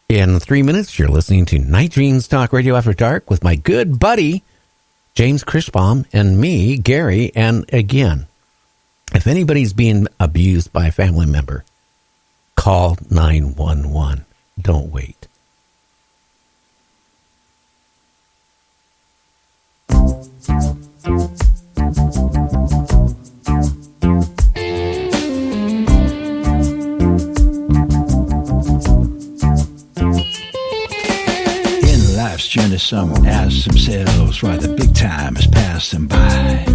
In 3 minutes, you're listening to Night Dreams Talk Radio After Dark with my good buddy, James Christbaum, and me, Gary. And again, if anybody's being abused by a family member, call 911. Don't wait. Life's journey, some ask themselves why the big time is passing by.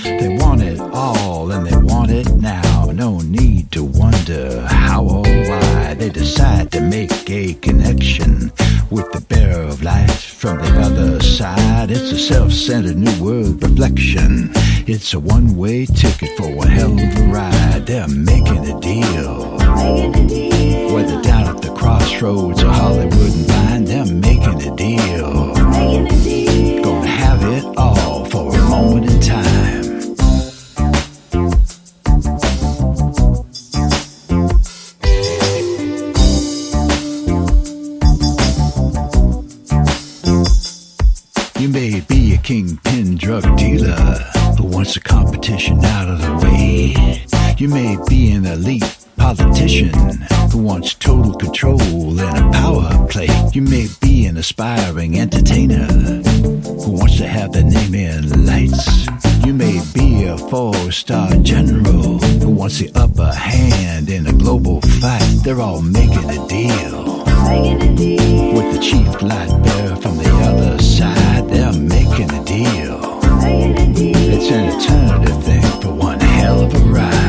They want it all and they want it now. No need to wonder how or why. They decide to make a connection with the bearer of light from the other side. It's a self-centered new world reflection. It's a one-way ticket for one hell of a ride. They're making a deal. Whether down at the crossroads or Hollywood and Vine, they're making a deal. Gonna have it all for a moment in time. You may be a kingpin drug dealer who wants the competition out of the way. You may be an elite politician who wants total control and a power play. You may be an aspiring entertainer who wants to have their name in lights. You may be a four-star general who wants the upper hand in a global fight. They're all making a deal. With the chief light bearer from the other side, they're making a deal. It's an alternative thing for one hell of a ride.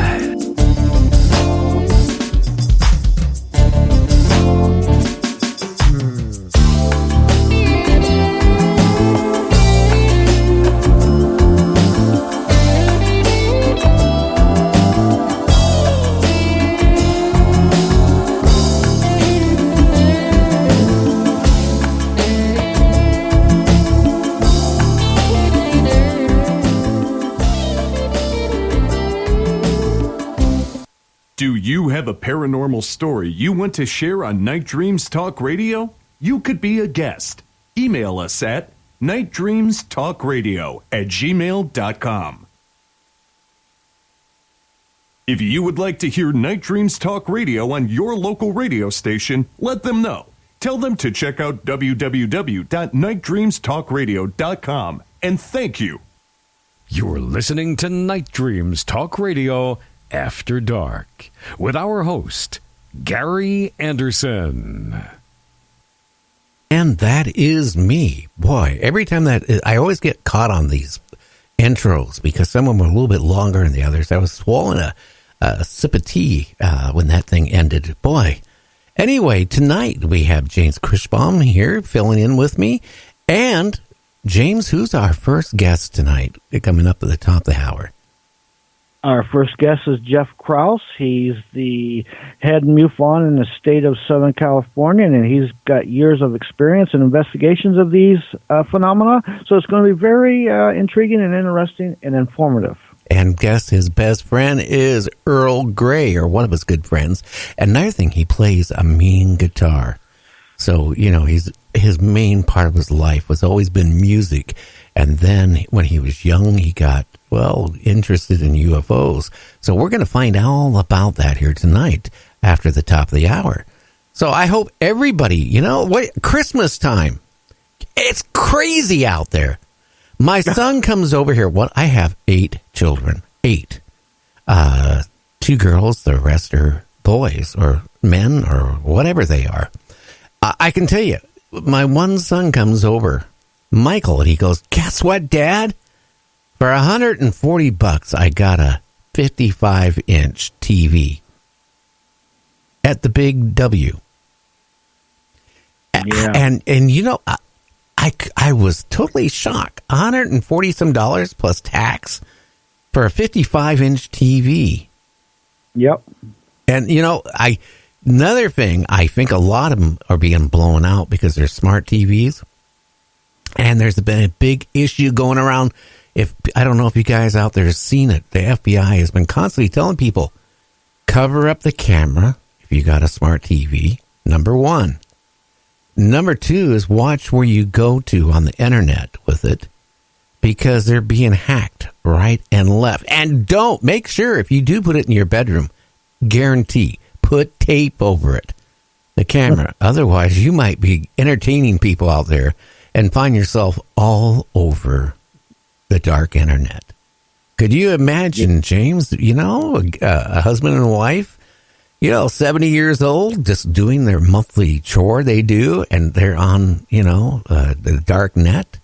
Do you have a paranormal story you want to share on Night Dreams Talk Radio? You could be a guest. Email us at nightdreamstalkradio@gmail.com. If you would like to hear Night Dreams Talk Radio on your local radio station, let them know. Tell them to check out www.nightdreamstalkradio.com, and thank you. You're listening to Night Dreams Talk Radio After Dark with our host, Gary Anderson. And that is me. Boy, every time I always get caught on these intros because some of them are a little bit longer than the others. I was swallowing a sip of tea when that thing ended. Boy. Anyway, tonight we have James Christbaum here filling in with me. And James, who's our first guest tonight coming up at the top of the hour? Our first guest is Jeff Krause. He's the head MUFON in the state of Southern California, and he's got years of experience in investigations of these phenomena. So it's going to be very intriguing and interesting and informative. And guess his best friend is Earl Grey, or one of his good friends. Another thing, he plays a mean guitar. So, you know, his main part of his life was always been music. And then when he was young, he got, interested in UFOs. So we're going to find all about that here tonight after the top of the hour. So I hope everybody, Christmas time, it's crazy out there. My son comes over here. I have 8 children. 8. 2 girls, the rest are boys or men or whatever they are. I can tell you, my one son comes over, Michael, and he goes, "Guess what, Dad? For $140, I got a 55-inch TV at the Big W." Yeah. And I was totally shocked. $140 some plus tax for a 55-inch TV. Yep. And another thing, I think a lot of them are being blown out because they're smart TVs. And there's been a big issue going around. I don't know if you guys out there have seen it. The FBI has been constantly telling people, cover up the camera if you got a smart TV, number 1. Number 2 is watch where you go to on the internet with it, because they're being hacked right and left. And don't, make sure if you do put it in your bedroom, guarantee, put tape over it, the camera. Otherwise, you might be entertaining people out there and find yourself all over the dark internet. Could you imagine, James, a husband and a wife, 70 years old, just doing their monthly chore they do, and they're on, the dark net?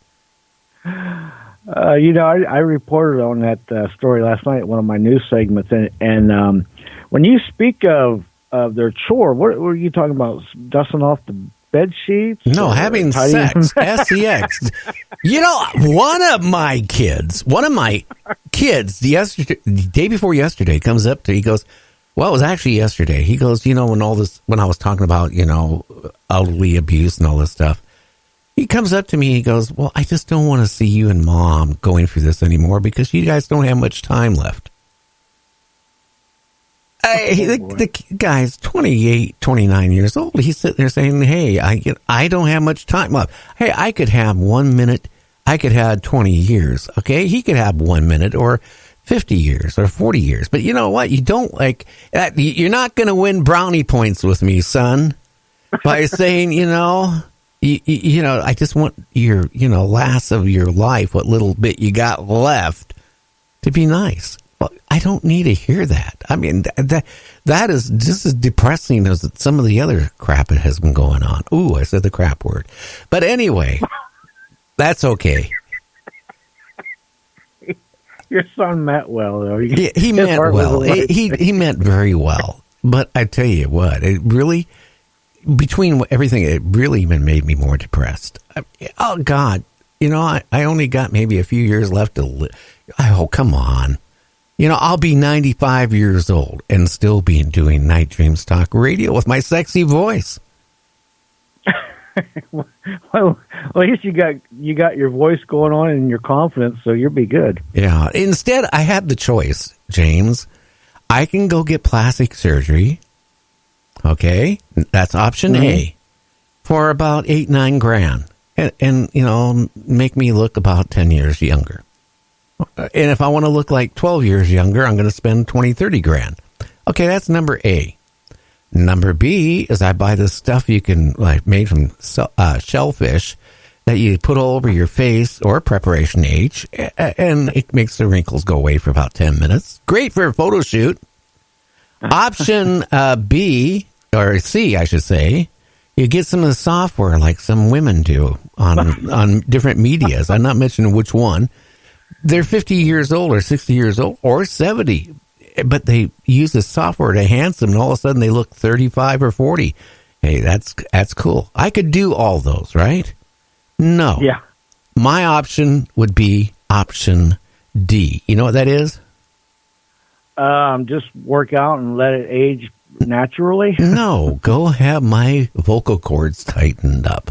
I reported on that story last night at one of my news segments, and when you speak of their chore, what were you talking about? Dusting off the bed sheets? No, having sex. SEX. One of my kids, the day before yesterday, comes up to, he goes, well, it was actually yesterday. He goes, when I was talking about, elderly abuse and all this stuff, he comes up to me, he goes, well, I just don't want to see you and Mom going through this anymore because you guys don't have much time left. The guy's 28, 29 years old. He's sitting there saying, hey, I don't have much time left. Hey, I could have 1 minute. I could have 20 years. Okay. He could have 1 minute or 50 years or 40 years. But you know what? You don't you're not going to win brownie points with me, son, by saying, I just want your, last of your life, what little bit you got left, to be nice. Well, I don't need to hear that. I mean, that is just as depressing as some of the other crap that has been going on. Ooh, I said the crap word. But anyway, that's okay. Your son meant well, though. He meant well. He meant very well. But I tell you what, it really, between everything, it really even made me more depressed. Oh, God. I only got maybe a few years left to live. Oh, come on. I'll be 95 years old and still be doing Night Dreams Talk Radio with my sexy voice. Well, at least you got your voice going on and your confidence, so you'll be good. Yeah. Instead, I had the choice, James. I can go get plastic surgery. Okay, that's option A, for about $8-9 grand, and make me look about 10 years younger. And if I want to look like 12 years younger, I'm going to spend 20-30 grand. Okay, that's number A. Number B is I buy this stuff you can made from shellfish that you put all over your face, or Preparation H, and it makes the wrinkles go away for about 10 minutes. Great for a photo shoot. Option B, or C, I should say, you get some of the software like some women do on different medias. I'm not mentioning which one. They're 50 years old or 60 years old or 70, but they use the software to enhance them, and all of a sudden they look 35 or 40. Hey, that's cool. I could do all those, right? No. Yeah. My option would be option D. You know what that is? Just work out and let it age naturally. No, go have my vocal cords tightened up.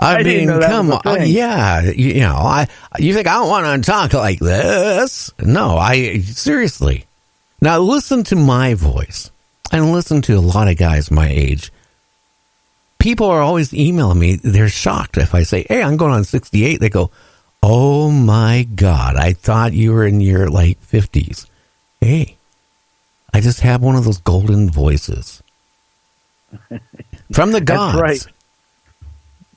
I mean, come on. Yeah, you think I want to talk like this? No, seriously. Now listen to my voice and listen to a lot of guys my age. People are always emailing me. They're shocked if I say, hey, I'm going on 68. They go, oh my God, I thought you were in your 50s. Hey, I just have one of those golden voices from the gods. That's right.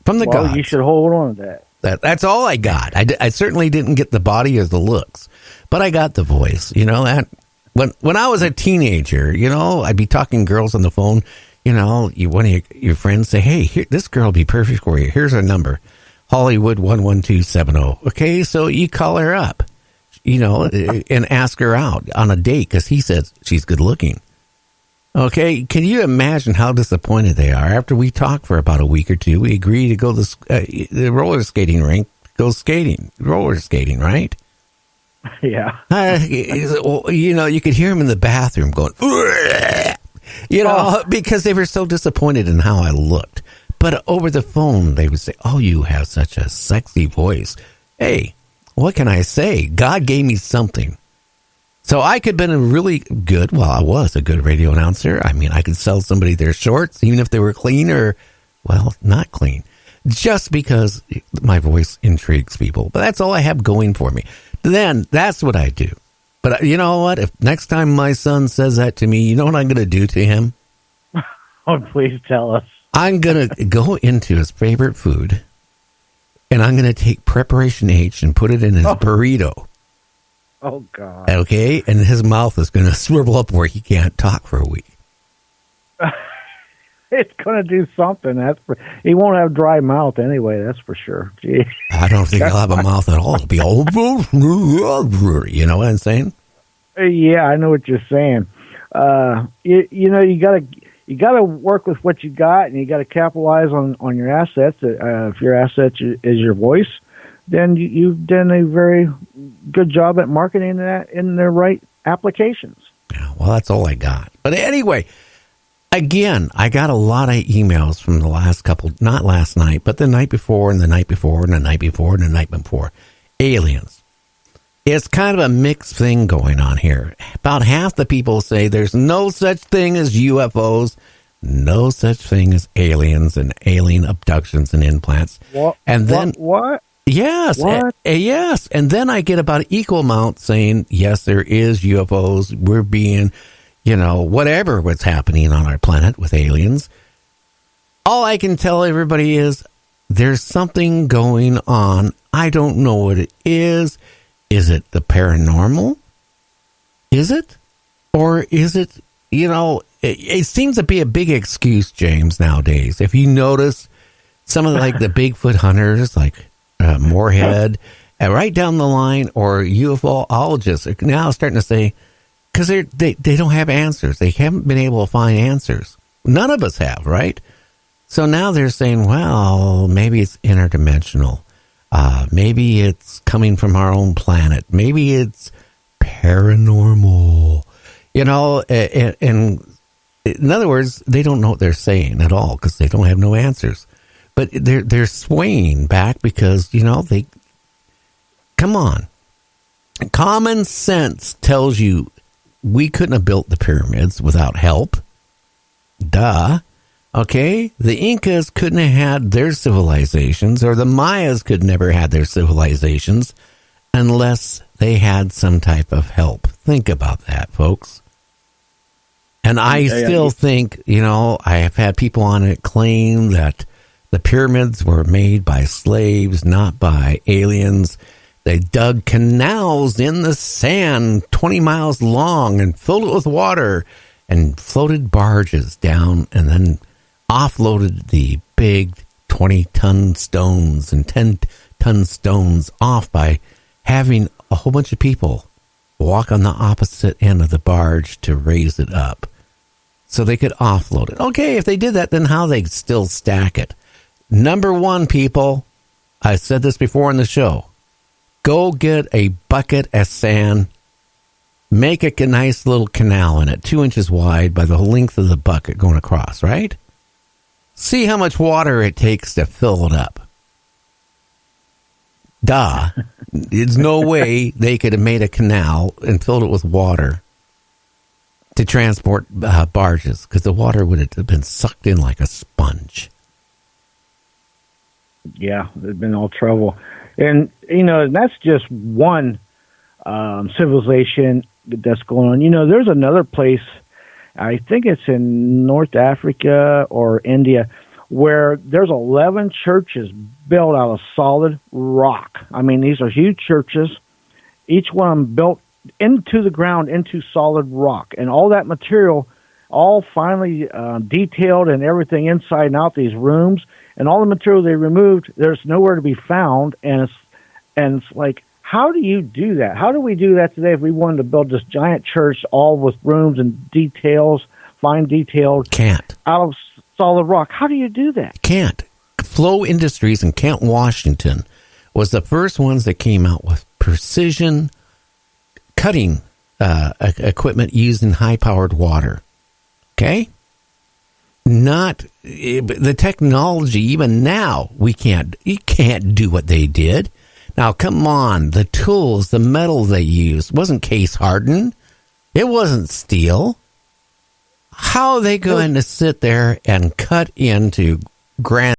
From the gods. You should hold on to that. That's all I got. I certainly didn't get the body or the looks, but I got the voice. That when I was a teenager, I'd be talking to girls on the phone. One of your friends say, hey, this girl will be perfect for you. Here's her number, Hollywood 11270. Okay, so you call her up, and ask her out on a date because he says she's good looking. Okay, can you imagine how disappointed they are? After we talk for about a week or two, we agree to go to the roller skating rink, roller skating, right? Yeah. You could hear him in the bathroom going, because they were so disappointed in how I looked. But over the phone, they would say, oh, you have such a sexy voice. Hey, what can I say? God gave me something. So I could have been I was a good radio announcer. I mean, I could sell somebody their shorts, even if they were clean or Well, not clean. Just because my voice intrigues people. But that's all I have going for me. Then that's what I do. But you know what? If next time my son says that to me, you know what I'm going to do to him? Oh, please tell us. I'm going to go into his favorite food, and I'm going to take Preparation H and put it in his burrito. Oh, God. Okay? And his mouth is going to swivel up where he can't talk for a week. It's going to do something. He won't have dry mouth anyway, that's for sure. Gee. I don't think he'll have a mouth at all. It'll be all, you know what I'm saying? Yeah, I know what you're saying. You know, you got to work with what you got, and you got to capitalize on your assets. If your asset is your voice, then you've done a very good job at marketing that in the right applications. Well, that's all I got. But anyway, again, I got a lot of emails from the last couple, not last night, but the night before and the night before and the night before and the night before. Aliens. It's kind of a mixed thing going on here. About half the people say there's no such thing as UFOs, no such thing as aliens and alien abductions and implants. What? And then what? Yes. What? Yes. And then I get about equal amount saying, yes, there is UFOs. We're being, you know, whatever what's happening on our planet with aliens. All I can tell everybody is there's something going on. I don't know what it is. Is it the paranormal? Is it? Or is it, you know, it seems to be a big excuse, James, nowadays. If you notice some of the Bigfoot hunters, like Moorhead, right down the line, or UFOologists are now starting to say, because they don't have answers. They haven't been able to find answers. None of us have, right? So now they're saying, well, maybe it's interdimensional. Maybe it's coming from our own planet. Maybe it's paranormal. You know, and in other words, they don't know what they're saying at all because they don't have no answers. But they're swaying back because, you know, come on. Common sense tells you we couldn't have built the pyramids without help. Duh. Okay? The Incas couldn't have had their civilizations, or the Mayas could never have their civilizations unless they had some type of help. Think about that, folks. And I still think, you know, I have had people on it claim that the pyramids were made by slaves, not by aliens. They dug canals in the sand 20 miles long and filled it with water and floated barges down and then offloaded the big 20-ton stones and 10-ton stones off by having a whole bunch of people walk on the opposite end of the barge to raise it up so they could offload it. Okay, if they did that, then how they still stack it? Number one, people, I said this before in the show, go get a bucket of sand, make a nice little canal in it, 2 inches wide by the length of the bucket going across, right? See how much water it takes to fill it up. Duh. There's no way they could have made a canal and filled it with water to transport barges, because the water would have been sucked in like a sponge. Yeah, there's been all trouble. And, you know, that's just one civilization that's going on. You know, there's another place, I think it's in North Africa or India, where there's 11 churches built out of solid rock. I mean, these are huge churches, each one built into the ground, into solid rock. And all that material, all finally detailed and everything inside and out these rooms, and all the material they removed, there's nowhere to be found. And it's like, how do you do that? How do we do that today if we wanted to build this giant church all with rooms and details, fine detailed? Can't. Out of solid rock. How do you do that? Can't. Flow Industries in Kent, Washington was the first ones that came out with precision cutting equipment used in high-powered water. Okay? Not the technology, even now, you can't do what they did. Now, come on, the tools, the metal they used wasn't case hardened. It wasn't steel. How are they going to sit there and cut into grand